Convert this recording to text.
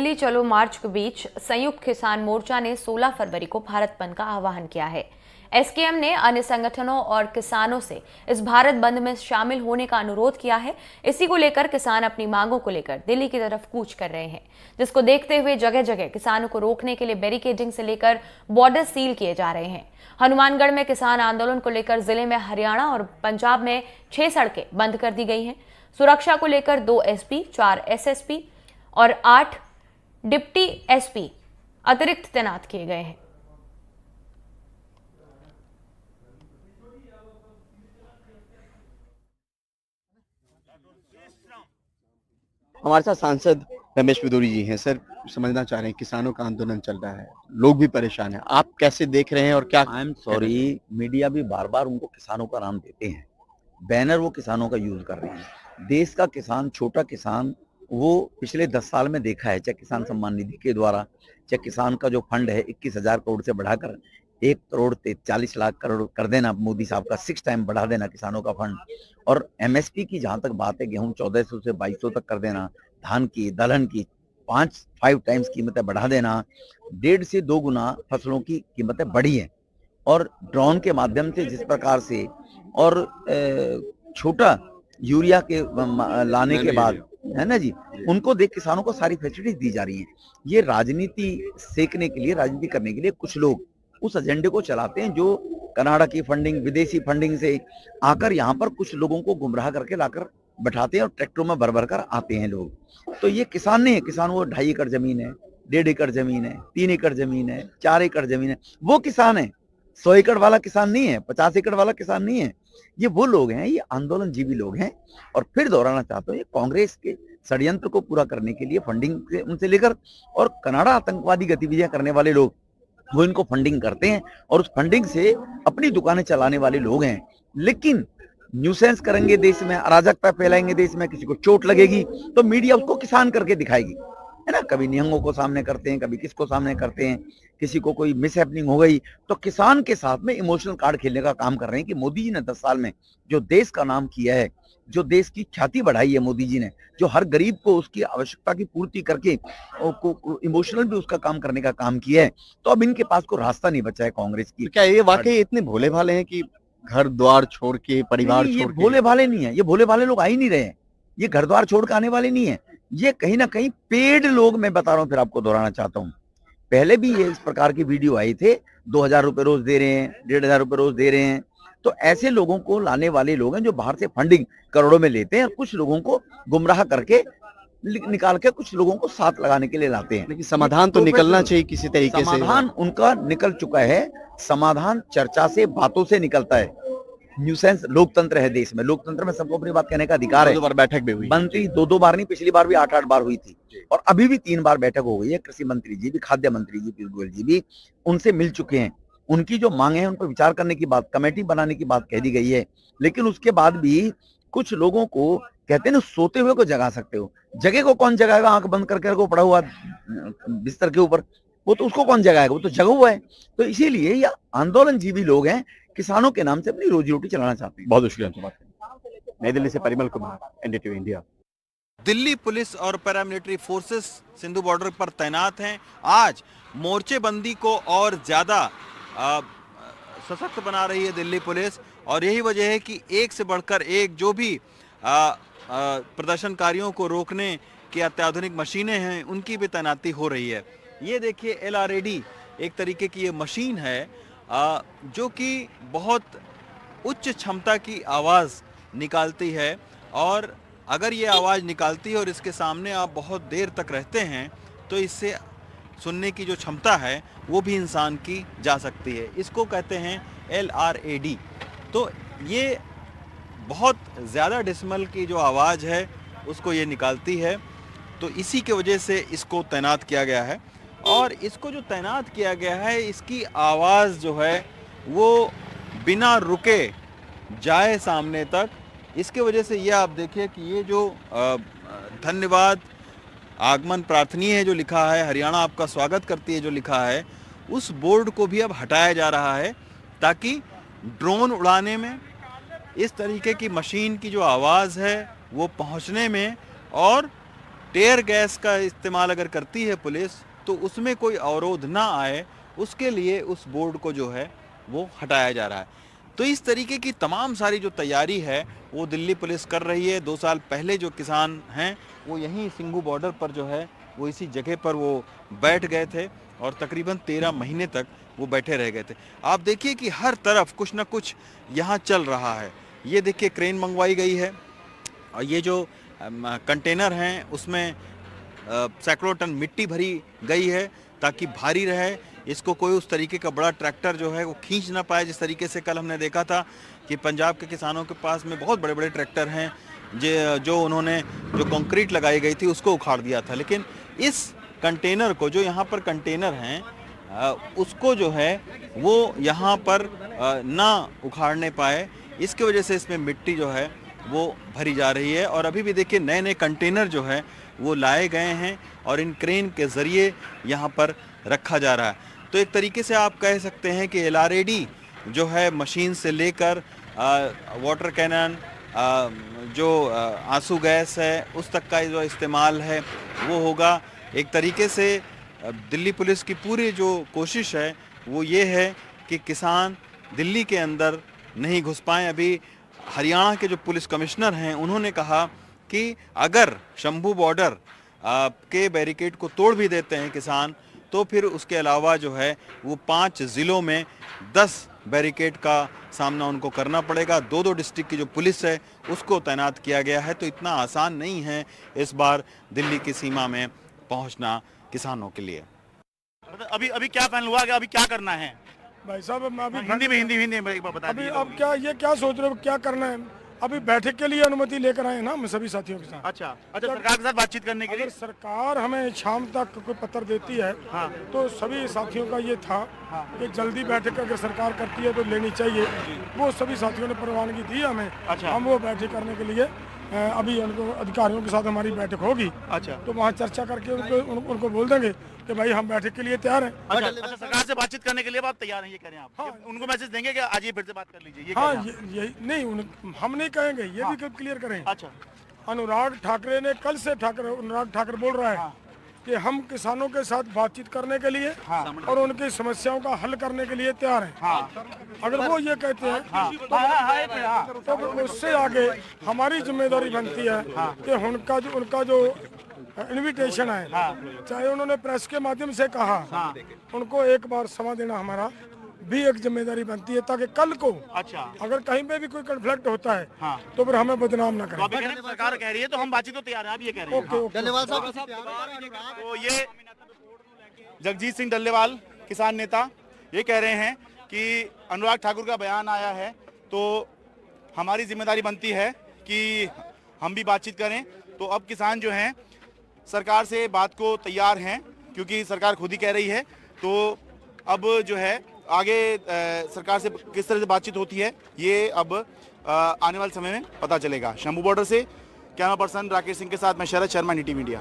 दिल्ली चलो मार्च के बीच संयुक्त किसान मोर्चा ने 16 फरवरी को भारत बंद का आह्वान किया है। एसकेएम ने अन्य संगठनों और किसानों से इस भारत बंद में शामिल होने का अनुरोध किया है। इसी को लेकर किसान अपनी मांगों को लेकर दिल्ली की तरफ कूच कर रहे हैं, जिसको देखते हुए जगह जगह किसानों को रोकने के लिए बैरिकेडिंग से लेकर बॉर्डर सील किए जा रहे हैं। हनुमानगढ़ में किसान आंदोलन को लेकर जिले में हरियाणा और पंजाब में 6 सड़कें बंद कर दी गई हैं। सुरक्षा को लेकर 2 एसपी, 4 एसएसपी और 8 डिप्टी एसपी अतिरिक्त तैनात किए गए हैं। हमारे साथ सांसद रमेश बिदूरी जी हैं। सर, समझना चाह रहे हैं, किसानों का आंदोलन चल रहा है, लोग भी परेशान हैं, आप कैसे देख रहे हैं और क्या? आई एम सॉरी, मीडिया भी बार बार उनको किसानों का नाम देते हैं, बैनर वो किसानों का यूज कर रहे हैं। देश का किसान, छोटा किसान, वो पिछले 10 साल में देखा है, चाहे किसान सम्मान निधि के द्वारा, चाहे किसान का जो फंड है 21,000 करोड़ से बढ़ाकर 1 करोड़ 40 लाख करोड़ कर देना, मोदी साहब का 6 टाइम बढ़ा देना किसानों का फंड। और एमएसपी की जहां तक बात है, गेहूं 1400 से 2200 तक कर देना, धान की, दलहन की 5 टाइम्स कीमतें बढ़ा देना, 1.5 से 2 गुना फसलों की कीमतें बढ़ी हैं। और ड्रोन के माध्यम से जिस प्रकार से, और छोटा यूरिया के लाने के बाद, है ना जी, उनको देख किसानों को सारी फैसिलिटीज दी जा रही हैं। ये राजनीति सेकने के लिए, राजनीति करने के लिए कुछ लोग उस एजेंडे को चलाते हैं, जो कनाडा की फंडिंग, विदेशी फंडिंग से आकर यहाँ पर कुछ लोगों को गुमराह करके लाकर बैठाते हैं और ट्रैक्टरों में भर भर कर आते हैं लोग। तो ये किसान नहीं है, किसान वो 2.5 एकड़ जमीन है, 1.5 एकड़ जमीन है, 3 एकड़ जमीन है, 4 एकड़ जमीन है, वो किसान है। 100 एकड़ वाला किसान नहीं है, 50 एकड़ वाला किसान नहीं है। ये वो लोग हैं, ये आंदोलन जीवी लोग हैं। और फिर दोहराना चाहता हूँ, ये कांग्रेस के षड्यंत्र को पूरा करने के लिए फंडिंग से उनसे लेकर, और कनाडा आतंकवादी गतिविधियां करने वाले लोग, वो इनको फंडिंग करते हैं और उस फंडिंग से अपनी दुकानें चलाने वाले लोग हैं। लेकिन न्यूसेंस करेंगे देश में, अराजकता फैलाएंगे देश में, किसी को चोट लगेगी तो मीडिया उसको किसान करके दिखाएगी, है ना। कभी निहंगों को सामने करते हैं, कभी किसको सामने करते हैं, किसी को कोई मिसहैपनिंग हो गई तो किसान के साथ में इमोशनल कार्ड खेलने का काम कर रहे हैं। कि मोदी जी ने 10 साल में जो देश का नाम किया है, जो देश की ख्याति बढ़ाई है मोदी जी ने, जो हर गरीब को उसकी आवश्यकता की पूर्ति करके इमोशनल भी उसका काम करने का काम किया है, तो अब इनके पास कोई रास्ता नहीं बचा है कांग्रेस की। तो क्या ये वाकई इतने भोले भाले हैं कि घर द्वार छोड़ के, परिवार ये छोड़ के? भोले भाले नहीं है, ये भोले भाले लोग आ ही नहीं रहे हैं, ये घर द्वार छोड़ के आने वाले नहीं है। ये कहीं ना कहीं पेड लोग, मैं बता रहा हूँ, फिर आपको दोहराना चाहता हूँ, पहले भी ये इस प्रकार की वीडियो आई थे, 2,000 रुपए रोज दे रहे हैं, 1,500 रुपए रोज दे रहे हैं। तो ऐसे लोगों को लाने वाले लोग हैं जो बाहर से फंडिंग करोड़ों में लेते हैं और कुछ लोगों को गुमराह करके निकाल के कुछ लोगों को साथ लगाने के लिए लाते हैं। लेकिन समाधान तो निकलना चाहिए किसी तरीके से। समाधान उनका निकल चुका है। समाधान चर्चा से, बातों से निकलता है। न्यूसेंस लोकतंत्र है देश में, लोकतंत्र में सबको अपनी बात कहने का अधिकार है। 2 बार बैठक भी हुई, मंत्री 2 बार नहीं, पिछली बार भी 8 बार हुई थी, और अभी भी 3 बार बैठक हो गई है। कृषि मंत्री जी भी, खाद्य मंत्री जी पीयूष गोयल जी भी उनसे मिल चुके हैं। उनकी जो मांगे हैं उन पर विचार करने की बात, कमेटी बनाने की बात कह दी गई है। लेकिन उसके बाद भी कुछ लोगों को, कहते हैं ना, सोते हुए को जगा सकते हो, जगह को कौन जगाएगा? आंख बंद करके वो पड़ा हुआ बिस्तर के ऊपर, वो तो उसको कौन जगाएगा? वो तो जगा हुआ है। तो इसीलिए ये आंदोलन जीवी लोग हैं, किसानों के नाम से अपनी रोजी रोटी चलाना चाहते हैं। बहुत शुक्रिया आपसे बात करने। नई दिल्ली से Parimal Kumar, NDTV India. Delhi police और पैरामिलिट्री फोर्सेस सिंधु बॉर्डर पर तैनात हैं। आज मोर्चेबंदी को और ज़्यादा सशक्त बना रही है दिल्ली पुलिस, और यही वजह है कि एक से बढ़कर एक जो भी प्रदर्शनकारियों को रोकने की अत्याधुनिक मशीनें हैं, उनकी भी तैनाती हो रही है। ये देखिए, LRAD एक तरीके की ये मशीन है जो कि बहुत उच्च क्षमता की आवाज़ निकालती है, और अगर ये आवाज़ निकालती है और इसके सामने आप बहुत देर तक रहते हैं तो इससे सुनने की जो क्षमता है वो भी इंसान की जा सकती है। इसको कहते हैं LRAD। तो ये बहुत ज़्यादा डिसिमल की जो आवाज़ है उसको ये निकालती है, तो इसी के वजह से इसको तैनात किया गया है। और इसको जो तैनात किया गया है, इसकी आवाज़ जो है वो बिना रुके जाए सामने तक। इसके वजह से ये आप देखिए कि ये जो धन्यवाद, आगमन प्रार्थनीय है जो लिखा है, हरियाणा आपका स्वागत करती है जो लिखा है, उस बोर्ड को भी अब हटाया जा रहा है, ताकि ड्रोन उड़ाने में इस तरीके की मशीन की जो आवाज़ है वो पहुंचने में और टेयर गैस का इस्तेमाल अगर करती है पुलिस तो उसमें कोई अवरोध ना आए, उसके लिए उस बोर्ड को जो है वो हटाया जा रहा है। तो इस तरीके की तमाम सारी जो तैयारी है वो दिल्ली पुलिस कर रही है। 2 साल पहले जो किसान हैं वो यहीं सिंघू बॉर्डर पर जो है वो इसी जगह पर वो बैठ गए थे और तकरीबन 13 महीने तक वो बैठे रह गए थे। आप देखिए कि हर तरफ कुछ ना कुछ यहाँ चल रहा है। ये देखिए क्रेन मंगवाई गई है और ये जो कंटेनर हैं उसमें सैकड़ों टन मिट्टी भरी गई है ताकि भारी रहे, इसको कोई उस तरीके का बड़ा ट्रैक्टर जो है वो खींच ना पाए। जिस तरीके से कल हमने देखा था कि पंजाब के किसानों के पास में बहुत बड़े बड़े ट्रैक्टर हैं जो उन्होंने जो कंक्रीट लगाई गई थी उसको उखाड़ दिया था, लेकिन इस कंटेनर को जो यहाँ पर कंटेनर हैं उसको जो है वो यहाँ पर ना उखाड़ने पाए, इसकी वजह से इसमें मिट्टी जो है वो भरी जा रही है। और अभी भी देखिए नए नए कंटेनर जो है वो लाए गए हैं और इन क्रेन के ज़रिए यहाँ पर रखा जा रहा है। तो एक तरीके से आप कह सकते हैं कि LRAD जो है मशीन से लेकर वाटर कैनन, जो आंसू गैस है उस तक का जो इस्तेमाल है वो होगा। एक तरीके से दिल्ली पुलिस की पूरी जो कोशिश है वो ये है कि किसान दिल्ली के अंदर नहीं घुस पाएँ। अभी हरियाणा के जो पुलिस कमिश्नर हैं उन्होंने कहा कि अगर शंभू बॉर्डर के बैरिकेड को तोड़ भी देते हैं किसान तो फिर उसके अलावा जो है वो 5 ज़िलों में 10 बैरिकेड का सामना उनको करना पड़ेगा। 2-2 डिस्ट्रिक्ट की जो पुलिस है उसको तैनात किया गया है। तो इतना आसान नहीं है इस बार दिल्ली की सीमा में पहुंचना किसानों के लिए। अभी अभी क्या फाइनल हुआ, अभी क्या करना है भाई साहब? मैं अभी हिंदी में एक बार बता अभी दीजिए। अब क्या सोच रहे हो, क्या करना है? अभी बैठक के लिए अनुमति लेकर आए ना हम सभी साथियों के साथ। अच्छा, सरकार के साथ बातचीत करने के लिए अगर सरकार हमें शाम तक कोई पत्र देती है तो सभी साथियों का ये था कि जल्दी बैठक अगर सरकार करती है तो लेनी चाहिए। वो सभी साथियों ने परवानगी दी हमें। अच्छा। हम वो बैठक करने के लिए अभी उनको अधिकारियों के साथ हमारी बैठक होगी। अच्छा। तो वहाँ चर्चा करके उनको बोल देंगे कि भाई हम बैठक के लिए तैयार हैं। अच्छा, सरकार से बातचीत करने के लिए आप तैयार हैं, ये कह रहे हैं आप? हाँ। उनको मैसेज देंगे कि आज ये फिर से बात कर लीजिए, ये कह हाँ, रहे हैं आप? यही नहीं, हम नहीं कहेंगे, ये भी क्लियर करें। अच्छा। अनुराग ठाकरे ने कल से अनुराग ठाकरे बोल रहा है कि हम किसानों के साथ बातचीत करने के लिए और उनकी समस्याओं का हल करने के लिए तैयार हैं। अगर वो ये कहते हैं तो उससे आगे हमारी जिम्मेदारी बनती है कि उनका जो इनविटेशन है, चाहे उन्होंने प्रेस के माध्यम से कहा, उनको एक बार समय देना हमारा भी एक जिम्मेदारी बनती है, ताकि कल को अच्छा अगर कहीं पे भी कोई कन्फ्लिक्ट होता है तो फिर हमें बदनाम ना तो करें। अभी कह रहे हैं सरकार कह रही है तो हम बातचीत को तैयार हैं, आप ये कह रहे हैं? ओके, धन्यवाद साहब। तो ये जगजीत सिंह डल्लेवाल किसान नेता ये कह रहे हैं कि अनुराग ठाकुर का बयान आया है तो हमारी जिम्मेदारी बनती है कि हम भी बातचीत करें। तो अब किसान जो हैं सरकार से बात को तैयार हैं, क्योंकि सरकार खुद ही कह रही है। तो अब जो है आगे सरकार से किस तरह से बातचीत होती है ये अब आने वाले समय में पता चलेगा। शंभू बॉर्डर से कैमरा पर्सन राकेश सिंह के साथ मैं शरद शर्मा, NITI मीडिया।